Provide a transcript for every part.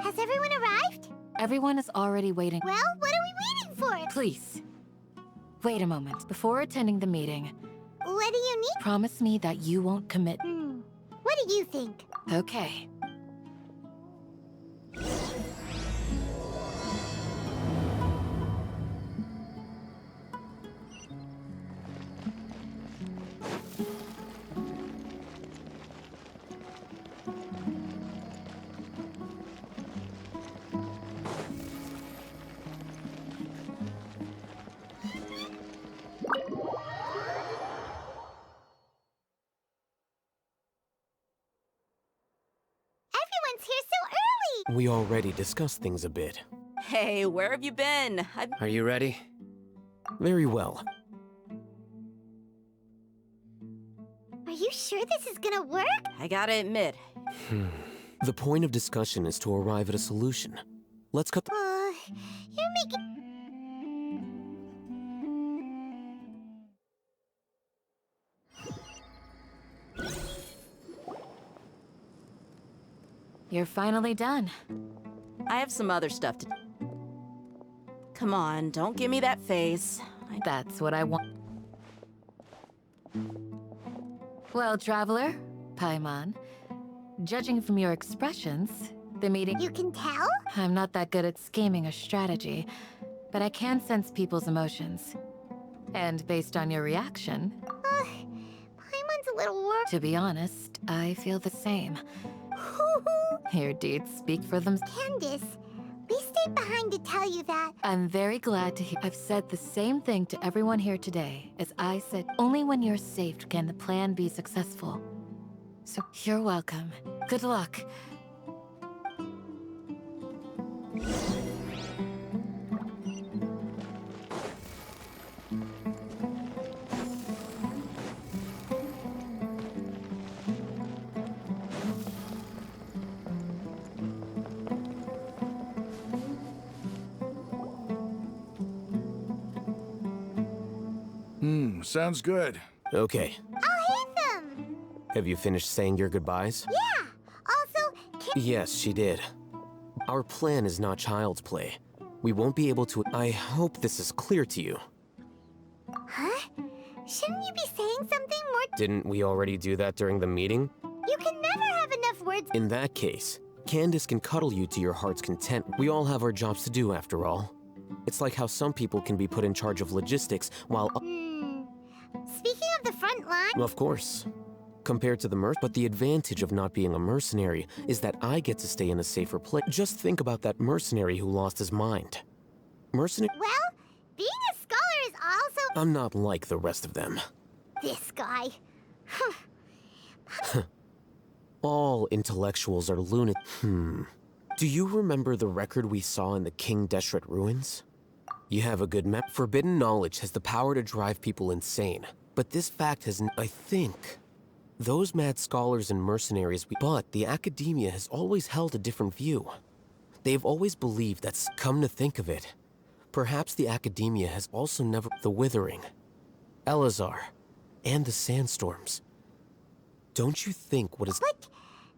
Has everyone arrived? Everyone is already waiting. Well, what are we waiting for? Please, wait a moment. Before attending the meeting, What do you need? promise me that you won't commit. What do you think? Okay. Everyone's here so early! We already discussed things a bit. Hey, where have you been? Are you ready? Very well. Are you sure this is gonna work? I gotta admit, The point of discussion is to arrive at a solution. Let's cut the... You're making... You're finally done. I have some other stuff to... Come on, don't give me that face. That's what I want. Well, traveler, Paimon, judging from your expressions, the meeting... You can tell? I'm not that good at scheming or strategy, but I can sense people's emotions. And based on your reaction, Paimon's a little worried. to be honest, I feel the same. Your deeds speak for them. Candace, we stayed behind to tell you that. I'm very glad to hear. I've said the same thing to everyone here today as I said. Only when you're safe can the plan be successful. So you're welcome. Good luck. Sounds good. Okay. I'll hit them! Have you finished saying your goodbyes? Yeah! Also, Yes, she did. Our plan is not child's play. We won't be able to... I hope this is clear to you. Huh? Shouldn't you be saying something more? Didn't we already do that during the meeting? You can never have enough words. In that case, Candace can cuddle you to your heart's content. We all have our jobs to do, after all. It's like how some people can be put in charge of logistics, while... Speaking of the front line... Of course. Compared to the but the advantage of not being a mercenary is that I get to stay in a safer place. Just think about that mercenary who lost his mind. Mercenary... Well, being a scholar is also... I'm not like the rest of them. This guy. All intellectuals are lunatic. Do you remember the record we saw in the King Deshret ruins? You have a good map. Forbidden knowledge has the power to drive people insane. But this fact has... I think... Those mad scholars and mercenaries But the academia has always held a different view. They've always believed that's... Come to think of it, perhaps the academia has also never... The Withering, Elazar, and the Sandstorms. Don't you think what is... But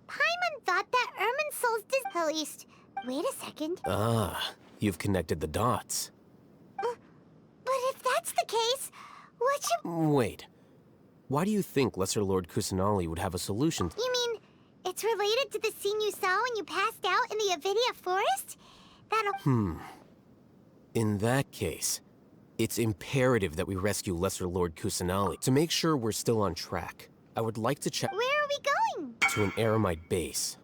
Paimon thought that Irminsul's at least... Wait a second. Ah, you've connected the dots. But if that's the case, what should... Wait. Why do you think Lesser Lord Kusanali would have a solution? You mean, it's related to the scene you saw when you passed out in the Avidia forest? That'll... In that case, it's imperative that we rescue Lesser Lord Kusanali. To make sure we're still on track, I would like to check... Where are we going? To an Eremite base.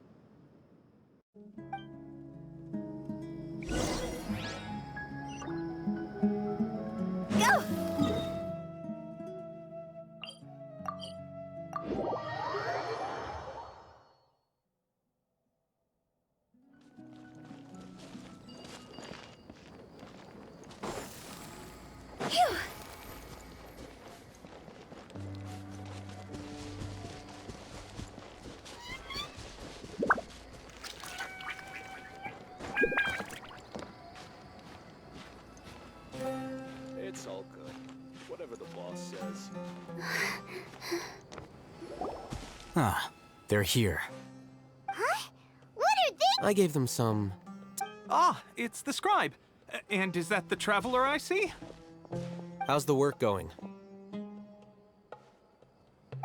Go! Phew! Ah, they're here. Huh? What are they? I gave them some... Ah, it's the scribe. And is that the traveler I see? How's the work going?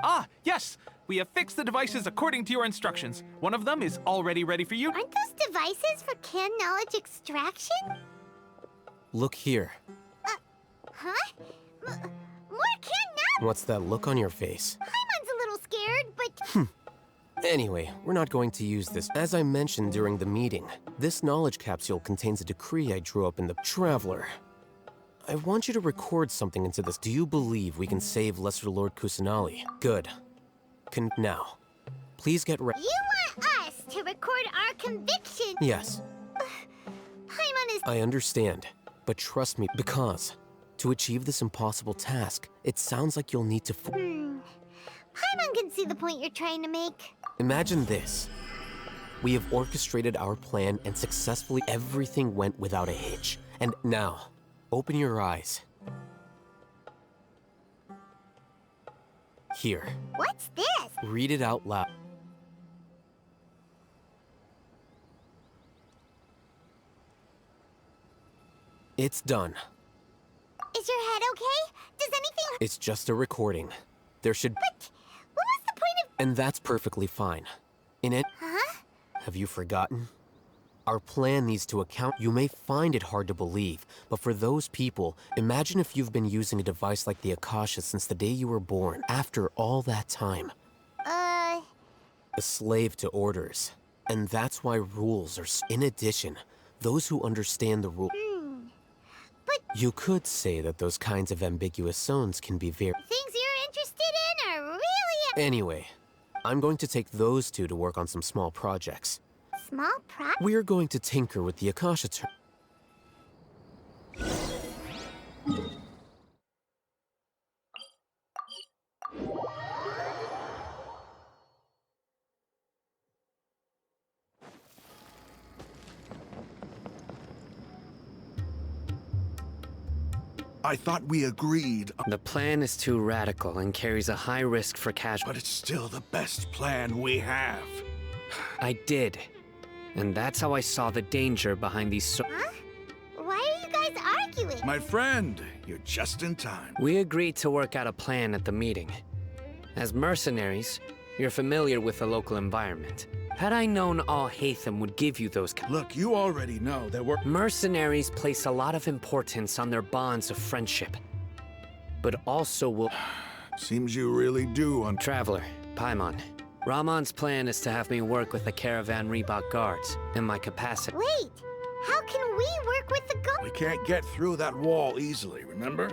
Ah, yes! We have fixed the devices according to your instructions. One of them is already ready for you. Aren't those devices for canned knowledge extraction? Look here. Huh? More canned knowledge? What's that look on your face? Paimon's a little scared, but... Anyway, we're not going to use this. As I mentioned during the meeting, this knowledge capsule contains a decree I drew up in the Traveler. I want you to record something into this. Do you believe we can save Lesser Lord Kusanali? Good. Now, please get ready. You want us to record our conviction? Yes, Paimon is... I understand. But trust me, because to achieve this impossible task, it sounds like you'll need to... Paimon can see the point you're trying to make. Imagine this. We have orchestrated our plan and successfully everything went without a hitch. And now, open your eyes. Here, What's this? read it out loud. It's done. Is your head okay? Does anything... It's just a recording. There should... But what was the point of... And that's perfectly fine. In it... Huh? Have you forgotten? Our plan needs to account. You may find it hard to believe, but for those people, imagine if you've been using a device like the Akasha since the day you were born. After all that time, a slave to orders. And that's why rules are... In addition, those who understand the rule... But You could say that those kinds of ambiguous zones can be very... things you're interested in are really... Anyway, I'm going to take those two to work on some small projects. Small prop? We're going to tinker with the Akasha term. I thought we agreed, The plan is too radical and carries a high risk for but casualties. it's still the best plan we have. I did. And that's how I saw the danger behind these Huh? Why are you guys arguing? My friend, you're just in time. We agreed to work out a plan at the meeting. As mercenaries, you're familiar with the local environment. Had I known Al Haytham would give you those Look, you already know that we're... mercenaries place a lot of importance on their bonds of friendship, but also will... Seems you really do on... Traveler, Paimon. Rahman's plan is to have me work with the Caravan Reebok guards in my capacity. Wait, how can we work with the We can't get through that wall easily, remember?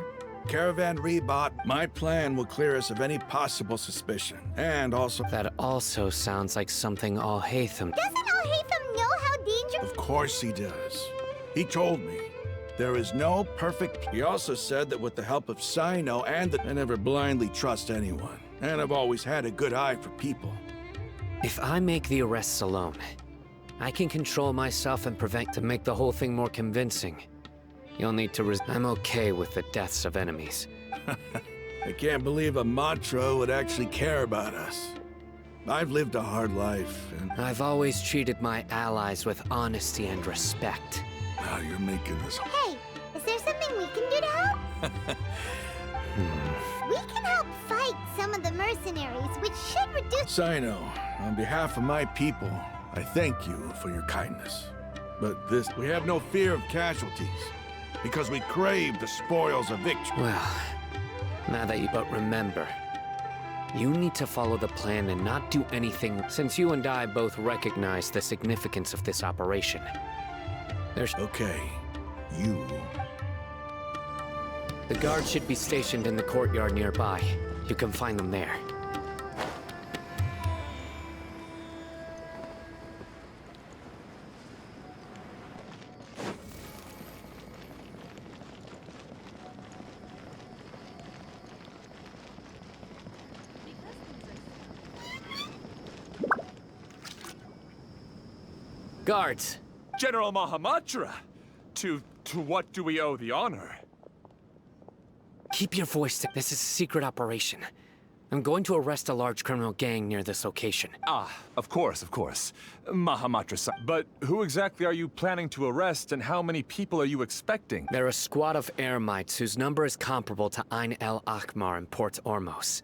Caravan Rebot, my plan will clear us of any possible suspicion. And also... That also sounds like something Al Haytham... Doesn't Al Haytham know how dangerous... Of course he does. He told me. There is no perfect... He also said that with the help of Sino and the... I never blindly trust anyone. And I've always had a good eye for people. If I make the arrests alone, I can control myself and prevent to make the whole thing more convincing. You'll need to I'm okay with the deaths of enemies. I can't believe a Matra would actually care about us. I've lived a hard life, and I've always treated my allies with honesty and respect. now you're making this... Hey, is there something we can do to help? We can help fight some of the mercenaries, which should reduce... Sino, on behalf of my people, I thank you for your kindness. But we have no fear of casualties, because we crave the spoils of victory. Well, now that you... But remember, you need to follow the plan and not do anything, since you and I both recognize the significance of this operation. There's... Okay, you... The guards should be stationed in the courtyard nearby. You can find them there. Guards! General Mahamatra! To what do we owe the honor? Keep your voice down. This is a secret operation. I'm going to arrest a large criminal gang near this location. Ah, of course, Mahamatra-san. But who exactly are you planning to arrest, and how many people are you expecting? They're a squad of Eremites whose number is comparable to Ain el-Ahmar in Port Ormos.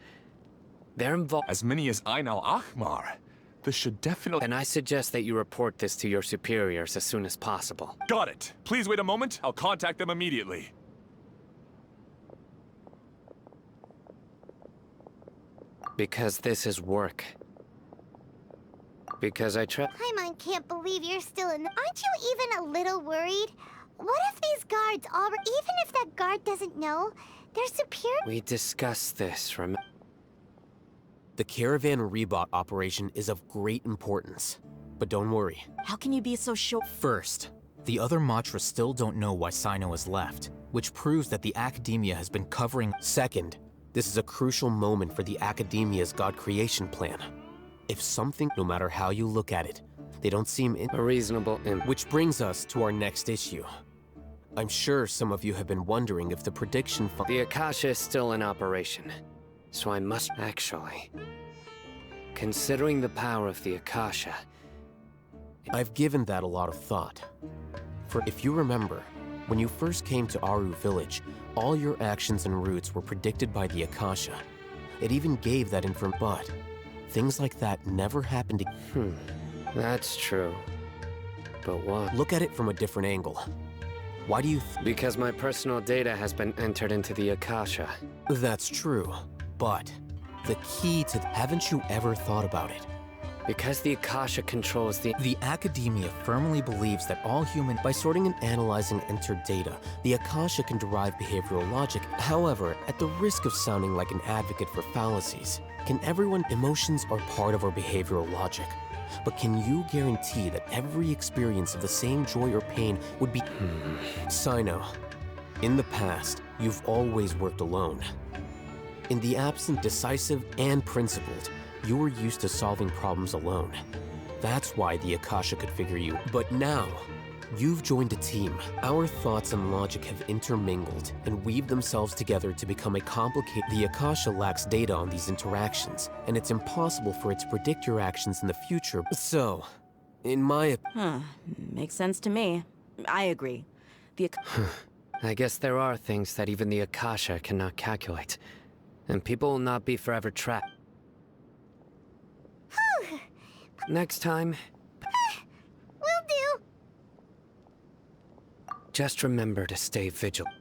They're involved. As many as Ain al-Ahmar? This should definitely... And I suggest that you report this to your superiors as soon as possible. Got it. Please wait a moment. I'll contact them immediately. Because this is work. Because I try. Paimon can't believe you're still in. Aren't you even a little worried? What if these guards all... Even if that guard doesn't know, they're superior... We discussed this, remember? The Caravan Rebot operation is of great importance. But don't worry. How can you be so sure? First, the other Matra still don't know why Sino has left, which proves that the Academia has been covering... Second, this is a crucial moment for the Academia's God creation plan. If something, no matter how you look at it, they don't seem A reasonable Which brings us to our next issue. I'm sure some of you have been wondering if the prediction The Akasha is still in operation, so I must actually. Considering the power of the Akasha, I've given that a lot of thought. For if you remember, when you first came to Aru Village, all your actions and routes were predicted by the Akasha. It even gave that but things like that never happened. That's true. But what? Look at it from a different angle. Why do you Because my personal data has been entered into the Akasha. That's true, but the key to... Haven't you ever thought about it? Because the Akasha controls the... The Academia firmly believes that all human... By sorting and analyzing entered data, the Akasha can derive behavioral logic. However, at the risk of sounding like an advocate for fallacies, can everyone... Emotions are part of our behavioral logic. But can you guarantee that every experience of the same joy or pain would be... Sino, in the past, you've always worked alone. In the absent, decisive, and principled, you were used to solving problems alone. That's why the Akasha could figure you. But now, you've joined a team. Our thoughts and logic have intermingled and weaved themselves together to become a complicated... The Akasha lacks data on these interactions, and it's impossible for it to predict your actions in the future. So, in my... Makes sense to me. I agree. I guess there are things that even the Akasha cannot calculate. And people will not be forever trapped. Next time... Will do. Just remember to stay vigilant.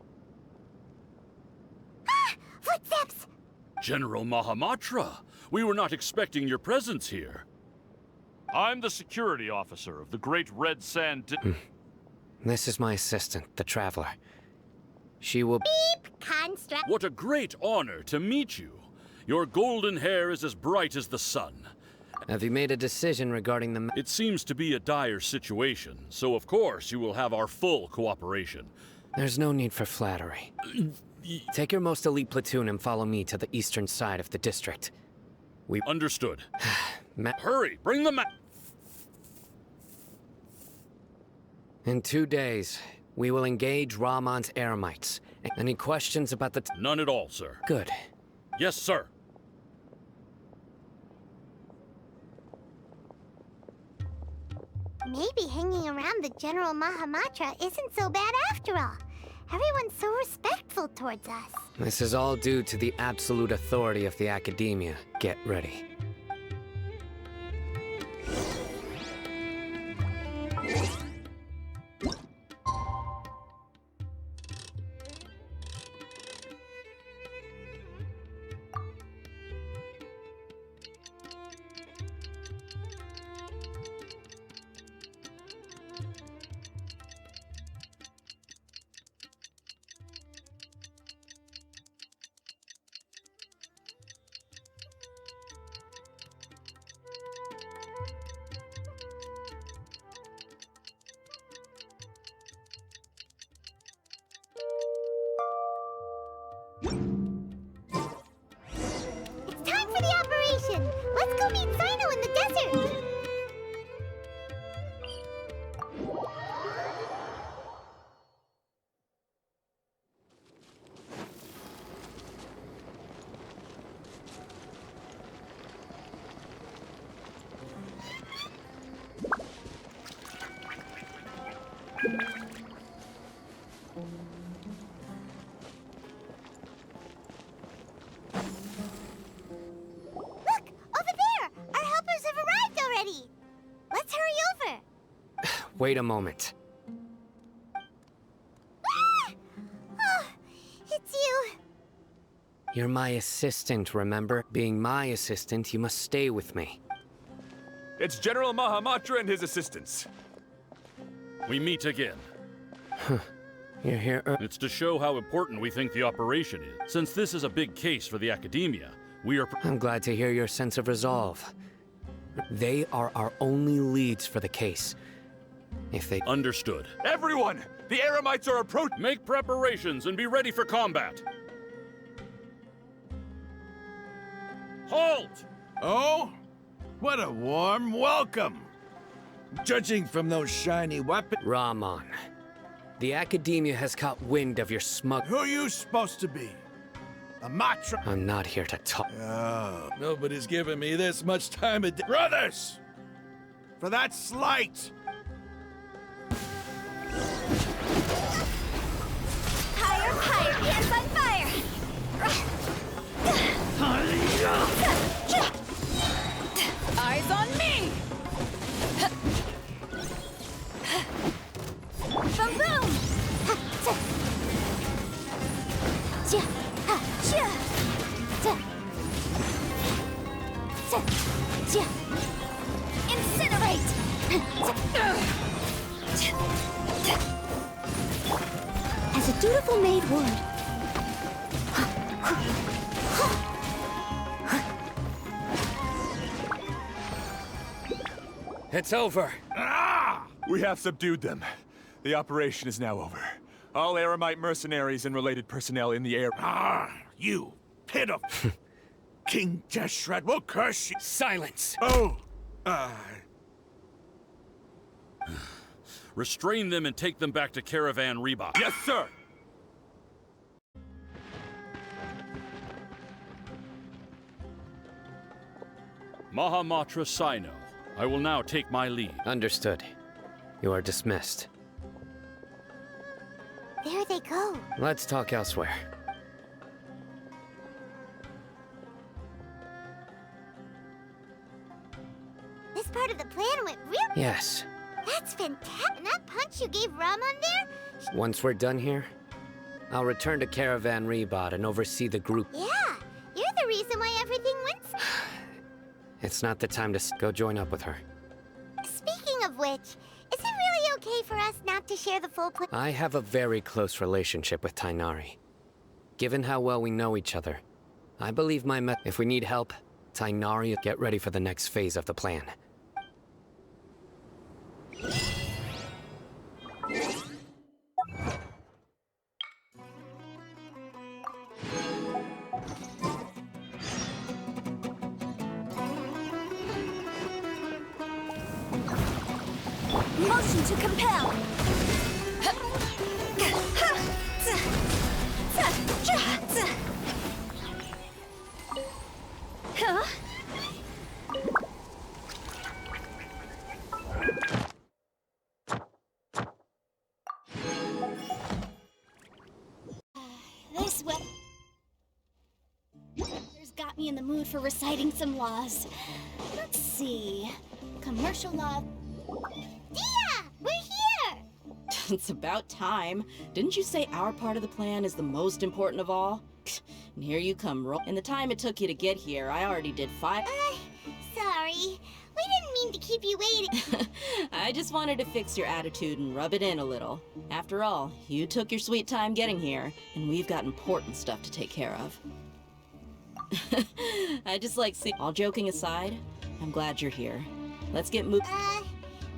Footsteps! General Mahamatra, we were not expecting your presence here. I'm the security officer of the Great Red Sand... This is my assistant, the Traveler. She will... Beep! Construct... What a great honor to meet you. Your golden hair is as bright as the sun. Have you made a decision regarding the... It seems to be a dire situation, so of course you will have our full cooperation. There's no need for flattery. Take your most elite platoon and follow me to the eastern side of the district. We... Understood. Hurry, bring the map! In 2 days, we will engage Rahman's Eremites. Any questions about the... None at all, sir. Good. Yes, sir. Maybe hanging around the General Mahamatra isn't so bad after all. Everyone's so respectful towards us. This is all due to the absolute authority of the Academia. Get ready. It's time for the operation! Let's go meet Sino in the desert! hurry over. Wait a moment. Ah! Oh, it's you. You're my assistant, remember? Being my assistant, you must stay with me. It's General Mahamatra and his assistants. We meet again. You're here. It's to show how important we think the operation is. Since this is a big case for the Academia, we are... I'm glad to hear your sense of resolve. They are our only leads for the case. If they... Understood. Everyone! The Eremites are approaching! Make preparations and be ready for combat. Halt! Oh? What a warm welcome! Judging from those shiny weapons... Rahman, the Academia has caught wind of your smug... Who are you supposed to be? A Matra? I'm not here to talk. Oh, nobody's given me this much time a day. Brothers! For that slight! Higher, higher, hands on fire! Eyes on me! Boom, boom! Incinerate! As a dutiful maid would. It's over. Ah! We have subdued them. The operation is now over. All Eremite mercenaries and related personnel in the air. Ah, you pitiful. King Deshret will curse you. Silence! Oh, Restrain them and take them back to Caravan Reba. Yes, sir! Mahamatra Sino. I will now take my lead. Understood. You are dismissed. There they go. Let's talk elsewhere. This part of the plan went real. Yes. That's fantastic. And that punch you gave Rahman there? Once we're done here, I'll return to Caravan Rebot and oversee the group. Yeah, you're the reason why everything went. It's not the time to go join up with her. Speaking of which, is it really okay for us not to share the full plan? I have a very close relationship with Tainari. Given how well we know each other, I believe if we need help, Tainari will get ready for the next phase of the plan. Motion to compel. This weather's got me in the mood for reciting some laws. Let's see. Commercial law. Dia! We're here! It's about time. Didn't you say our part of the plan is the most important of all? And here you come, In the time it took you to get here, I already did 5. Sorry. We didn't mean to keep you waiting. I just wanted to fix your attitude and rub it in a little. After all, you took your sweet time getting here, and we've got important stuff to take care of. I just like seeing... All joking aside, I'm glad you're here. Let's get moving.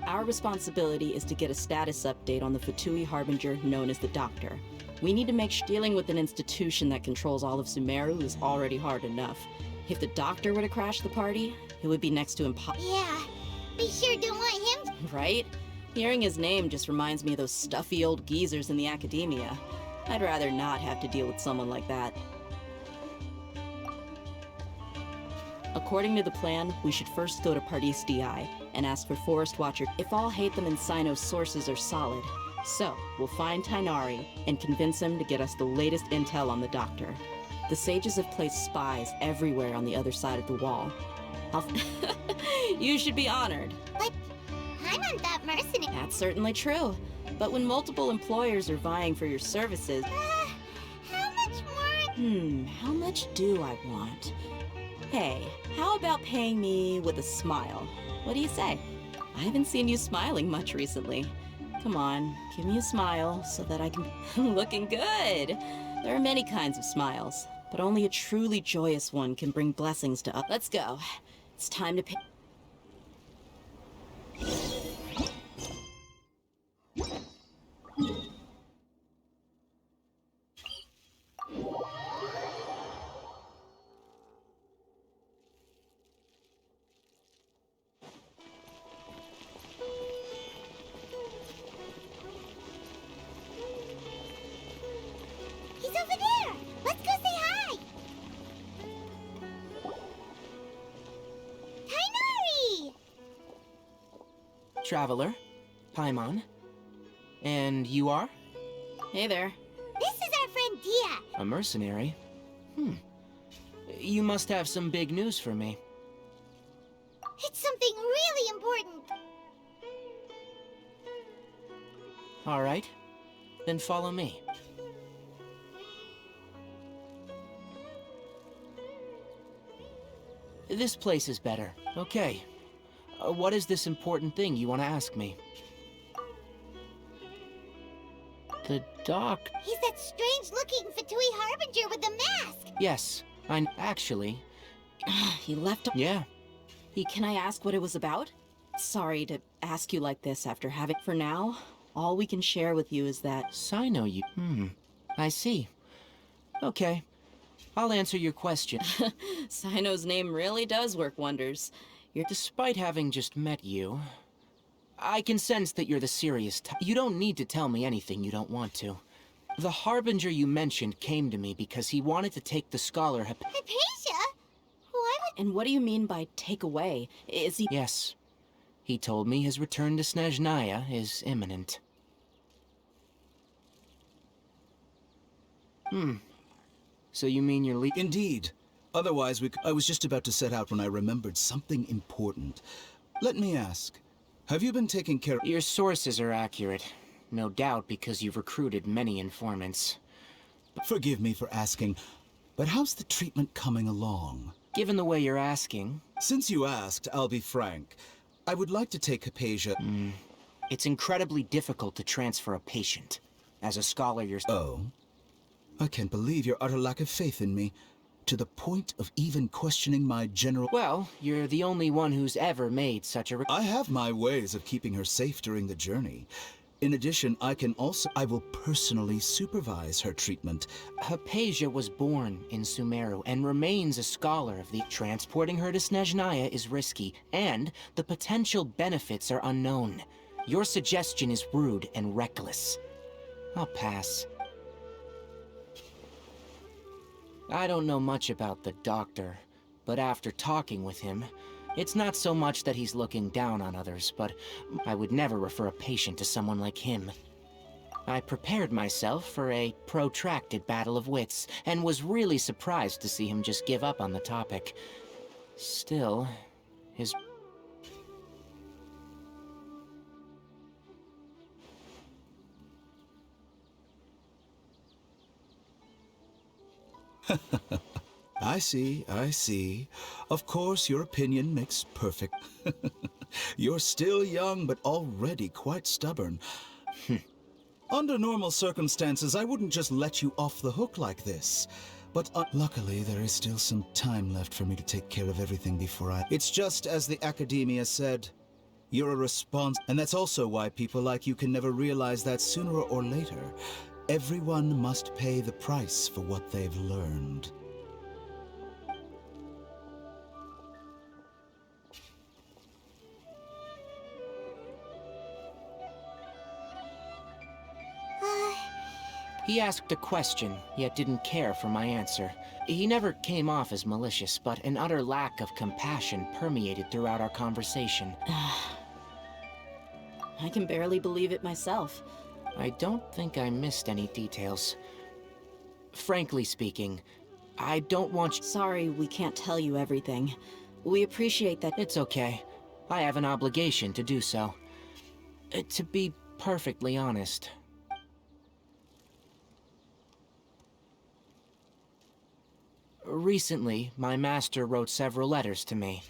Our responsibility is to get a status update on the Fatui Harbinger known as the Doctor. We need to make sure dealing with an institution that controls all of Sumeru is already hard enough. If the Doctor were to crash the party, it would be next to impossible. Yeah, we sure don't want him. Right? Hearing his name just reminds me of those stuffy old geezers in the Academia. I'd rather not have to deal with someone like that. According to the plan, we should first go to Pardis DI and ask for Forest Watcher if all hate them and Sino's sources are solid. So, we'll find Tainari and convince him to get us the latest intel on the Doctor. The sages have placed spies everywhere on the other side of the wall. You should be honored. But not that mercenary. That's certainly true. But when multiple employers are vying for your services... How much more? How much do I want? Hey, how about paying me with a smile? What do you say? I haven't seen you smiling much recently. Come on, give me a smile so that I can... Looking good! There are many kinds of smiles, but only a truly joyous one can bring blessings to others. Let's go. It's time to pay... He's over there! Let's go say hi! Tainari! Traveler, Paimon. And you are? Hey there. This is our friend Dia. A mercenary? You must have some big news for me. It's something really important. All right. Then follow me. This place is better. Okay. What is this important thing you want to ask me? The doc... He's that strange-looking Fatui Harbinger with the mask! Yes, actually... He left... Yeah. Can I ask what it was about? Sorry to ask you like this after having... For now, all we can share with you is that... Sino you... I see. Okay. I'll answer your question. Sino's name really does work wonders. Despite having just met you, I can sense that you're the serious type. You don't need to tell me anything you don't want to. The Harbinger you mentioned came to me because he wanted to take the scholar Hypatia? Why would... And what do you mean by take away? Is he... Yes. He told me his return to Snezhnaya is imminent. So you mean you're Indeed. Otherwise, I was just about to set out when I remembered something important. Let me ask, have you been taking care of... Your sources are accurate. No doubt because you've recruited many informants. Forgive me for asking, but how's the treatment coming along? Given the way you're asking... Since you asked, I'll be frank. I would like to take Hypatia... It's incredibly difficult to transfer a patient. As a scholar Oh? I can't believe your utter lack of faith in me. To the point of even questioning my general... Well, you're the only one who's ever made such a... I have my ways of keeping her safe during the journey. In addition, I will personally supervise her treatment. Hypatia was born in Sumeru and remains a scholar of the... Transporting her to Snezhnaya is risky, and the potential benefits are unknown. Your suggestion is rude and reckless. I'll pass. I don't know much about the doctor, but after talking with him, it's not so much that he's looking down on others, but I would never refer a patient to someone like him. I prepared myself for a protracted battle of wits, and was really surprised to see him just give up on the topic. Still, his... I see. Of course, your opinion makes perfect. You're still young, but already quite stubborn. Under normal circumstances, I wouldn't just let you off the hook like this. But luckily, there is still some time left for me to take care of everything before I... It's just as the Academia said. You're a and that's also why people like you can never realize that sooner or later, everyone must pay the price for what they've learned. He asked a question, yet didn't care for my answer. He never came off as malicious, but an utter lack of compassion permeated throughout our conversation. I can barely believe it myself. I don't think I missed any details. Frankly speaking, I don't want you... Sorry, we can't tell you everything. We appreciate that... It's okay. I have an obligation to do so. To be perfectly honest. Recently, my master wrote several letters to me.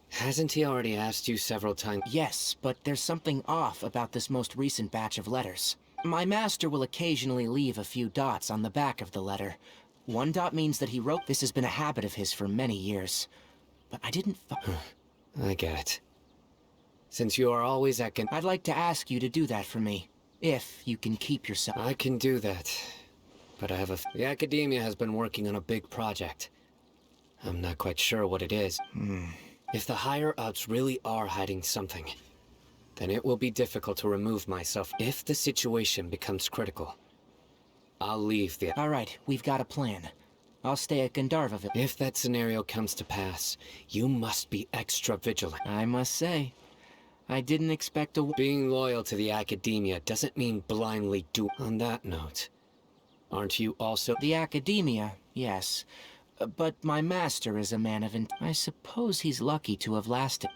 Hasn't he already asked you several times? Yes, but there's something off about this most recent batch of letters. My master will occasionally leave a few dots on the back of the letter. One dot means that he wrote. This has been a habit of his for many years. But I didn't I get it. Since you are always at I'd like to ask you to do that for me. If you can keep yourself. I can do that. But I have the academia has been working on a big project. I'm not quite sure what it is. If the higher-ups really are hiding something, then it will be difficult to remove myself. If the situation becomes critical, I'll leave the... Alright, we've got a plan. I'll stay at Gandharvaville. If that scenario comes to pass, you must be extra vigilant. I must say, I didn't expect to... Being loyal to the academia doesn't mean blindly do... On that note, aren't you also... The academia, yes. But my master is a man of I suppose he's lucky to have lasted.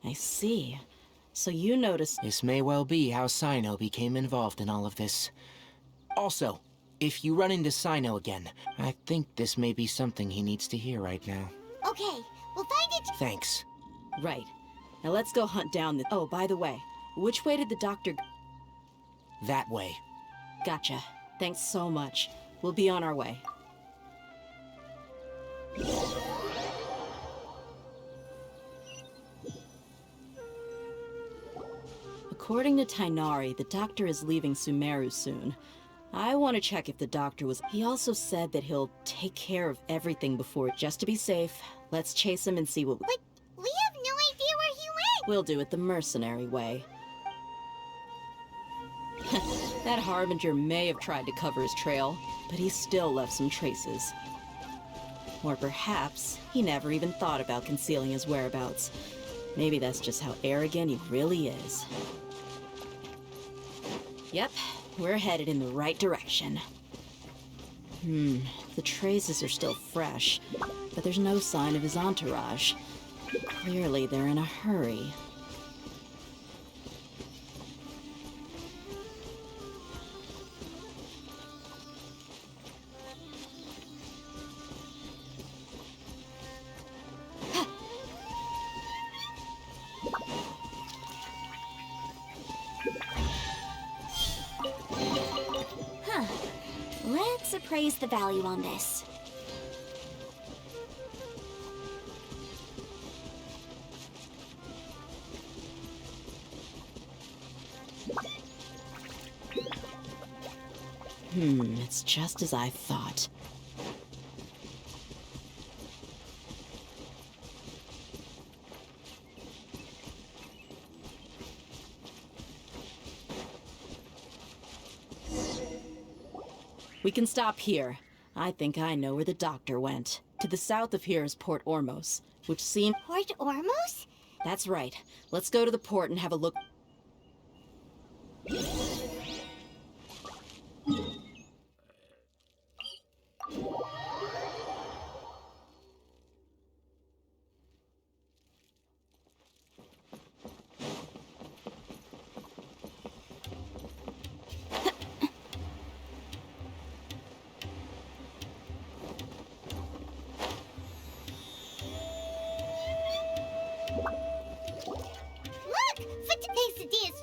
I see. So you noticed... This may well be how Sino became involved in all of this. Also, if you run into Sino again, I think this may be something he needs to hear right now. Okay, we'll find it. Thanks. Right. Now let's go hunt down the... Oh, by the way, which way did the doctor... That way. Gotcha. Thanks so much. We'll be on our way. According to Tainari, the doctor is leaving Sumeru soon. I want to check if the doctor was... He also said that he'll take care of everything before... Just to be safe, let's chase him and see what... But we have no idea where he went! We'll do it the mercenary way. That Harbinger may have tried to cover his trail, but he still left some traces. Or perhaps he never even thought about concealing his whereabouts. Maybe that's just how arrogant he really is. Yep, we're headed in the right direction. The traces are still fresh, but there's no sign of his entourage. Clearly they're in a hurry. Let's appraise the value on this. It's just as I thought. We can stop here. I think I know where the doctor went. To the south of here is Port Ormos, which seems... Port Ormos? That's right. Let's go to the port and have a look.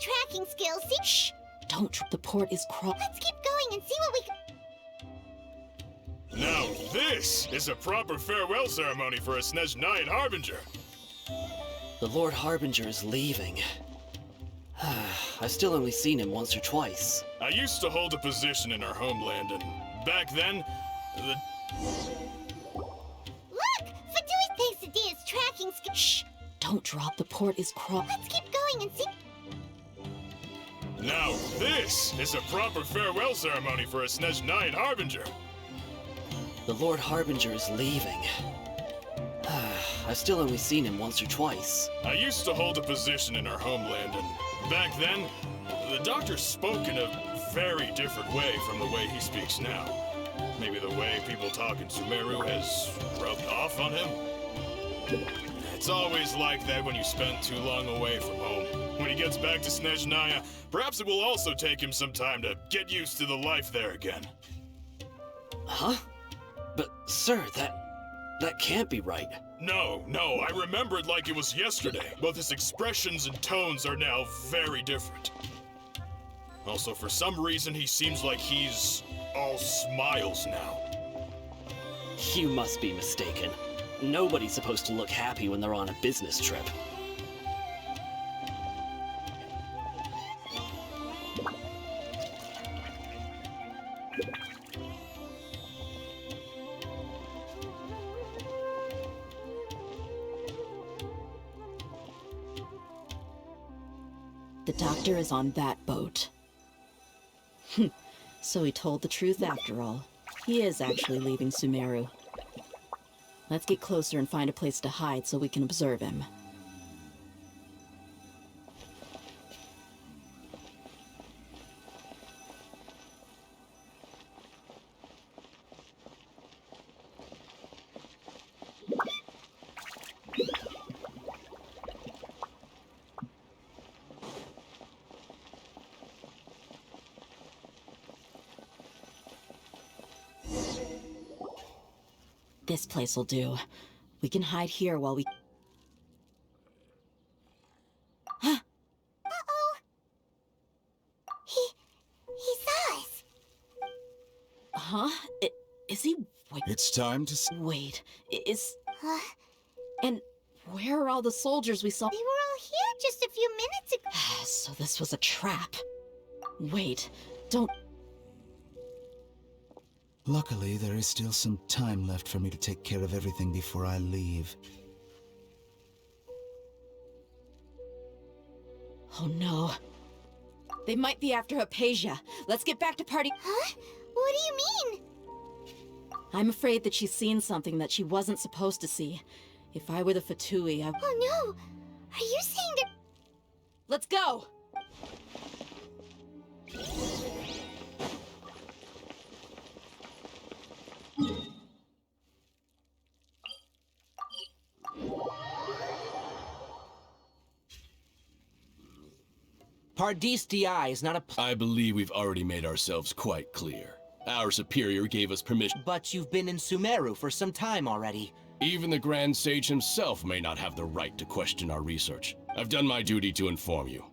Tracking skills. See? Shh! Don't trip. The port is Let's keep going and see what we can. Now this is a proper farewell ceremony for a Snej Knight Harbinger. The Lord Harbinger is leaving. I've still only seen him once or twice. I used to hold a position in our homeland, and back then, the... Look! Fatui Quesadilla's tracking skills. Shh! Don't drop. The port is Let's keep going and see. Now this is a proper farewell ceremony for a Snej Knight Harbinger. The Lord Harbinger is leaving. I've still only seen him once or twice. I used to hold a position in our homeland, and back then, the doctor spoke in a very different way from the way he speaks now. Maybe the way people talk in Sumeru has rubbed off on him? It's always like that when you spend too long away from home. When he gets back to Snezhnaya, perhaps it will also take him some time to get used to the life there again. Huh? But, sir, that can't be right. No, I remember it like it was yesterday. Both his expressions and tones are now very different. Also, for some reason, he seems like he's all smiles now. You must be mistaken. Nobody's supposed to look happy when they're on a business trip. The doctor is on that boat. So he told the truth after all. He is actually leaving Sumeru. Let's get closer and find a place to hide so we can observe him. This place will do. We can hide here while we... Uh-oh. He saw us. Huh? Is he... Wait. It's time to... Wait. And where are all the soldiers we saw? They were all here just a few minutes ago. So this was a trap. Wait. Don't... Luckily, there is still some time left for me to take care of everything before I leave. Oh no. They might be after Hypatia. Let's get back to party. Huh? What do you mean? I'm afraid that she's seen something that she wasn't supposed to see. If I were the Fatui, I... Oh no! Are you saying that... Let's go! Pardis DI is not a... I believe we've already made ourselves quite clear. Our superior gave us permission. But you've been in Sumeru for some time already. Even the Grand Sage himself may not have the right to question our research. I've done my duty to inform you.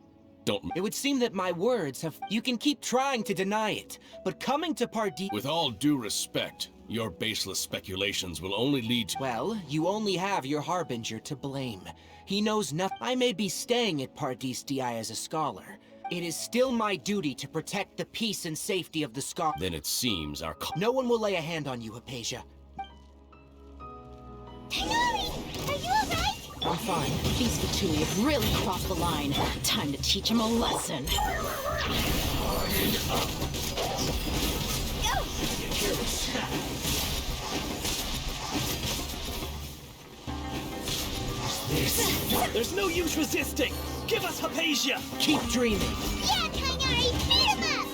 Don't... It would seem that my words have... You can keep trying to deny it, but coming to Pardis... With all due respect, your baseless speculations will only lead to... Well, you only have your Harbinger to blame. He knows nothing. I may be staying at Pardis DI as a scholar. It is still my duty to protect the peace and safety of the scholar. Then it seems our... No one will lay a hand on you, Hypatia. Tigari! Are you alright? I'm fine. These Fatui have really crossed the line. Time to teach them a lesson. There's no use resisting! Give us Hypatia! Keep dreaming! Yeah, Tigari! Beat him up!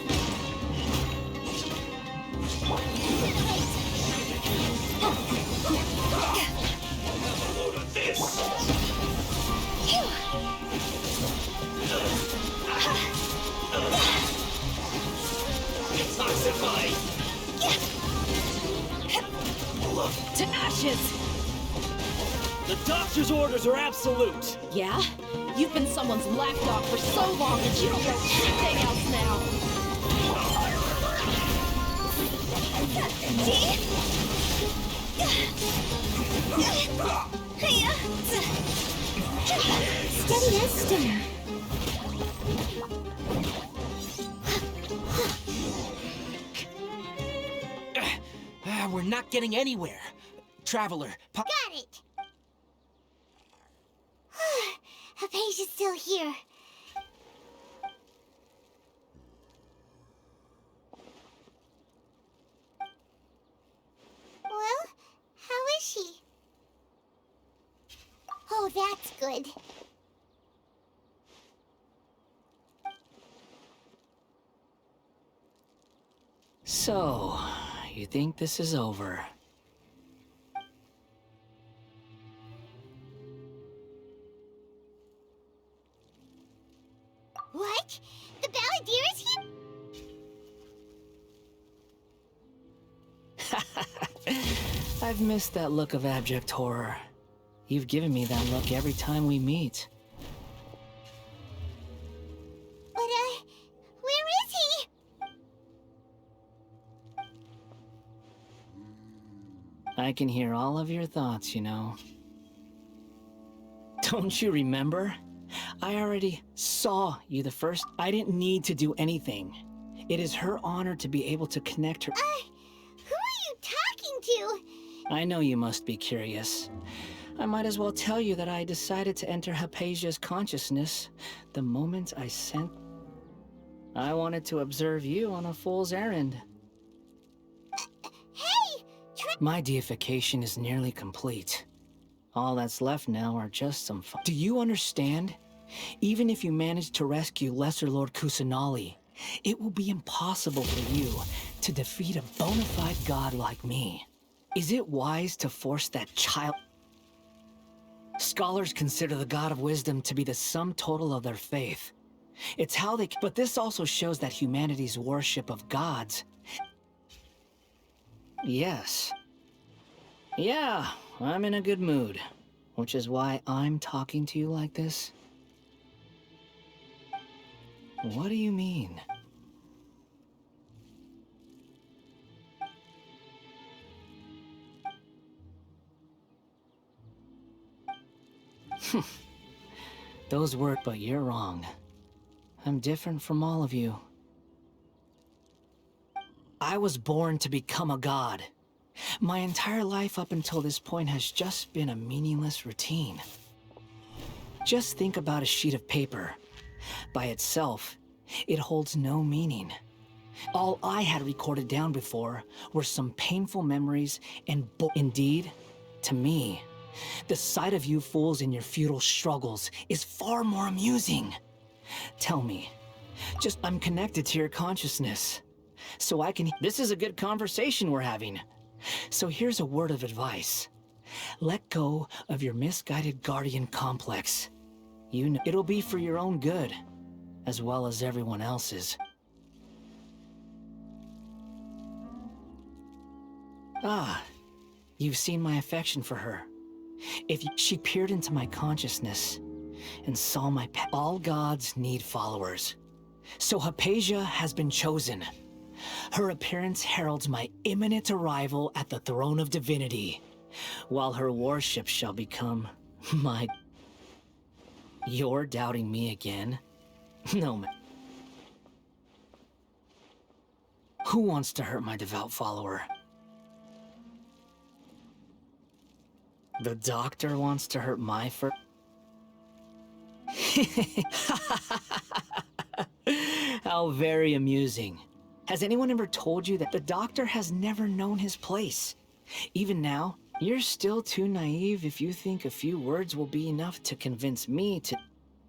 Have a load of this! Detoxify! To ashes! The doctor's orders are absolute! Yeah? You've been someone's lapdog for so long that you don't know anything else now! Steady as stone. We're not getting anywhere. Traveler, Got it! Hypatia's still here. Well, how is she? Oh, that's good. So, you think this is over? What? The balladeer is here? I've missed that look of abject horror. You've given me that look every time we meet. But, where is he? I can hear all of your thoughts, you know. Don't you remember? I already saw you the first. I didn't need to do anything. It is her honor to be able to connect her. Who are you talking to? I know you must be curious. I might as well tell you that I decided to enter Hypatia's consciousness the moment I sent. I wanted to observe you on a fool's errand. Hey! My deification is nearly complete. All that's left now are just some fun. Do you understand? Even if you manage to rescue Lesser Lord Kusanali, it will be impossible for you to defeat a bona fide god like me. Is it wise to force that child? Scholars consider the God of Wisdom to be the sum total of their faith. It's how they... But this also shows that humanity's worship of gods... Yes. Yeah, I'm in a good mood. Which is why I'm talking to you like this. What do you mean? Those work, but you're wrong. I'm different from all of you. I was born to become a god. My entire life up until this point has just been a meaningless routine. Just think about a sheet of paper. By itself, it holds no meaning. All I had recorded down before were some painful memories and indeed, to me, the sight of you fools in your futile struggles is far more amusing. Tell me, I'm connected to your consciousness, so I can... This is a good conversation we're having. So here's a word of advice. Let go of your misguided guardian complex. You know, it'll be for your own good, as well as everyone else's. Ah, you've seen my affection for her. She peered into my consciousness and saw my all gods need followers. So Hypatia has been chosen. Her appearance heralds my imminent arrival at the throne of divinity, while her worship shall become my... You're doubting me again? No, man. Who wants to hurt my devout follower? The doctor wants to hurt my How very amusing. Has anyone ever told you that the doctor has never known his place? Even now, you're still too naive if you think a few words will be enough to convince me to...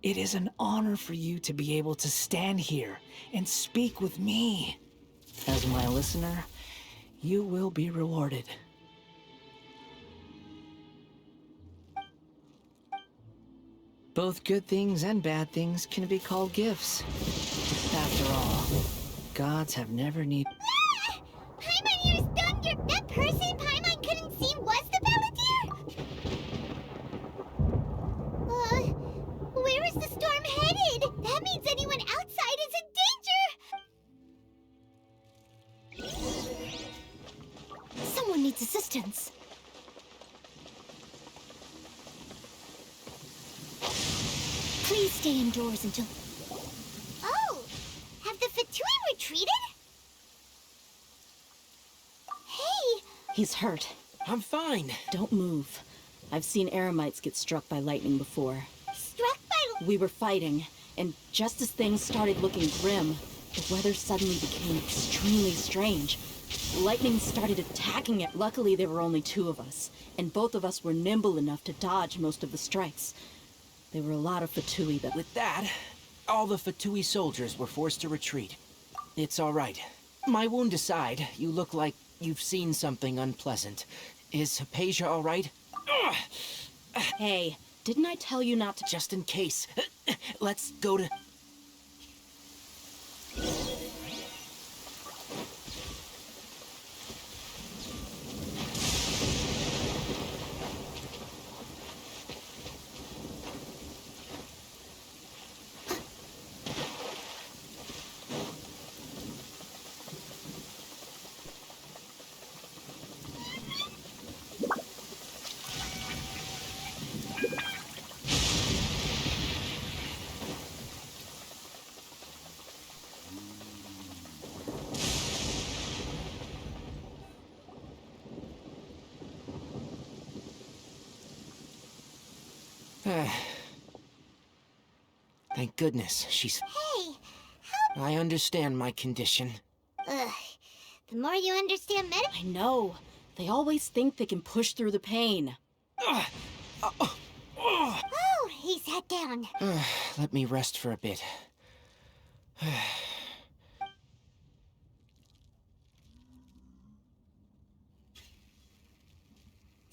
It is an honor for you to be able to stand here and speak with me. As my listener, you will be rewarded. Both good things and bad things can be called gifts. After all, gods have never needed... Ah! Paimon, you're stunned! That person Paimon couldn't see was the balladeer? Where is the storm headed? That means anyone outside is in danger! Someone needs assistance. Please stay indoors until... Oh! Have the Fatui retreated? Hey! He's hurt. I'm fine. Don't move. I've seen eremites get struck by lightning before. Struck by... We were fighting, and just as things started looking grim, the weather suddenly became extremely strange. Lightning started attacking it. Luckily, there were only two of us, and both of us were nimble enough to dodge most of the strikes. There were a lot of Fatui that... With that, all the Fatui soldiers were forced to retreat. It's all right. My wound aside, you look like you've seen something unpleasant. Is Hypatia all right? Hey, didn't I tell you not to... Just in case. Let's go to... Thank goodness she's... Hey, I understand my condition. ugh. The more you understand I know. They always think they can push through the pain. Oh, he sat down. Let me rest for a bit.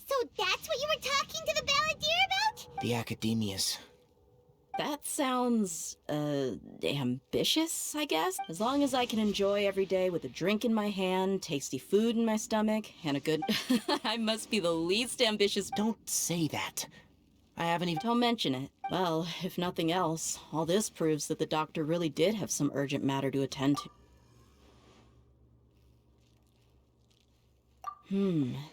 So that's what you were talking to the balladeer about? The academias. That sounds, ambitious, I guess? As long as I can enjoy every day with a drink in my hand, tasty food in my stomach, and a good... I must be the least ambitious... Don't say that. I haven't even... Don't mention it. Well, if nothing else, all this proves that the doctor really did have some urgent matter to attend to.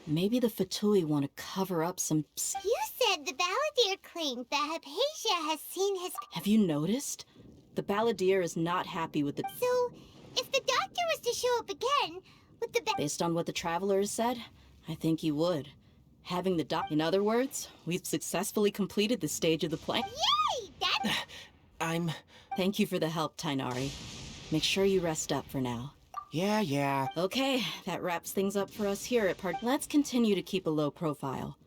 Maybe the Fatui want to cover up some... You said the balladeer claimed that Hypatia has seen his... Have you noticed? The balladeer is not happy with the... So, if the doctor was to show up again, would the Based on what the traveler has said, I think he would. Having the In other words, we've successfully completed this stage of the plan. Yay! That's... I'm... Thank you for the help, Tainari. Make sure you rest up for now. Yeah. Okay, that wraps things up for us here at Let's continue to keep a low profile.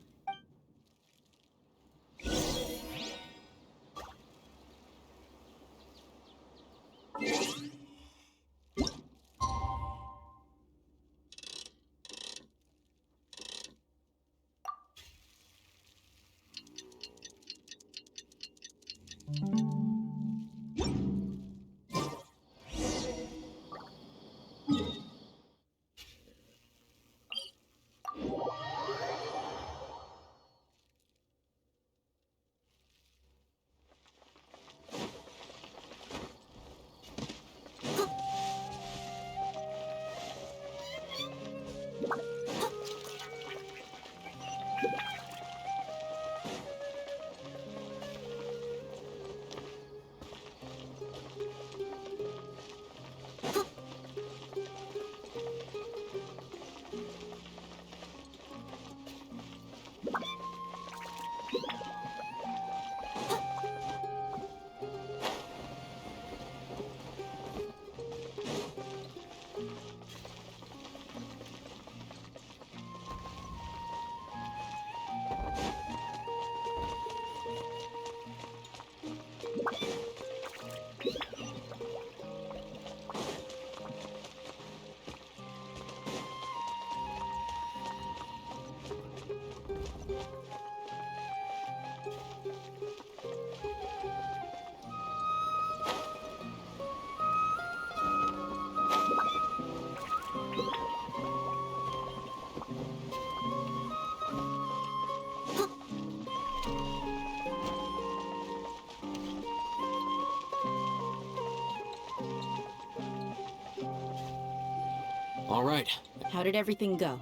All right. How did everything go?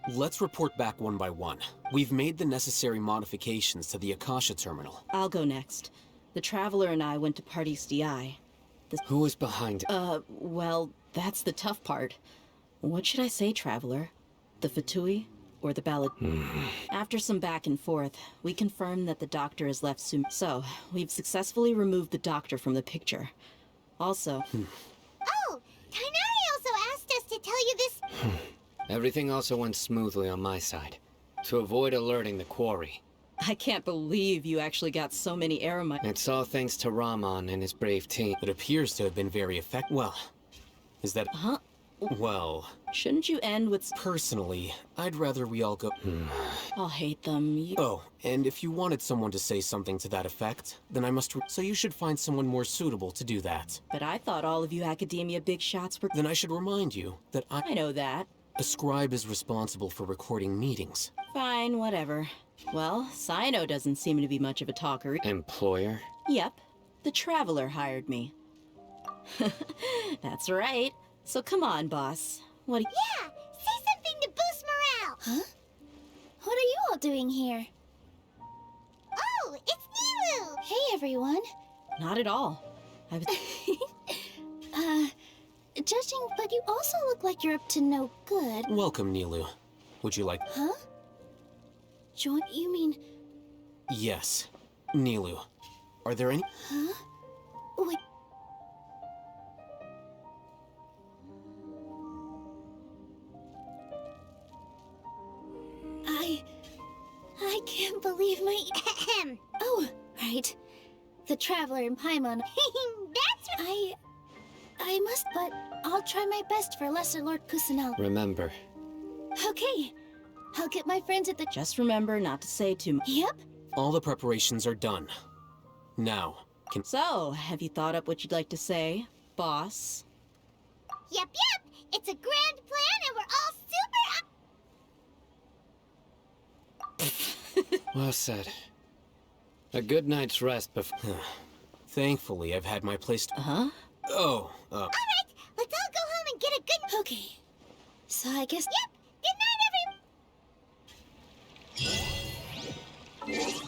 Let's report back one by one. We've made the necessary modifications to the Akasha terminal. I'll go next. The Traveler and I went to Party's DI. Who was behind it? Well, that's the tough part. What should I say, Traveler? The Fatui or the Ballad? After some back and forth, we confirmed that the doctor has left soon. So, we've successfully removed the doctor from the picture. Also... Oh! Tainari also asked us to tell you this... Everything also went smoothly on my side. To avoid alerting the quarry. I can't believe you actually got so many Eremites. It's all thanks to Rahman and his brave team. It appears to have been very effective. Well, is that... Huh? Well... Shouldn't you end with... Personally, I'd rather we all go... I'll hate them. Oh, and if you wanted someone to say something to that effect, then I must... So you should find someone more suitable to do that. But I thought all of you academia big shots were... Then I should remind you that I know that. A scribe is responsible for recording meetings. Fine, whatever. Well, Sino doesn't seem to be much of a talker. Employer? Yep. The Traveler hired me. That's right. So come on, boss. What? Yeah! Say something to boost morale! Huh? What are you all doing here? Oh, it's Nilu! Hey, everyone. Not at all. I was... Judging, but you also look like you're up to no good. Welcome, Nilu. Would you like... Huh? Join? You mean... Yes. Nilu, are there any... Huh? Wait. I can't believe my... Oh, right. The Traveler in Paimon. That's right. I must, but I'll try my best for Lesser Lord Kusanal. Remember. Okay. I'll get my friends at the... Just remember not to say too much. Yep. All the preparations are done. Now, can... So, have you thought up what you'd like to say, boss? Yep. It's a grand plan and we're all super... Well said. A good night's rest before... Thankfully, I've had my place... Uh-huh. Oh, Alright, let's all go home and get a good... Okay. So I guess... Yep. Good night, everyone.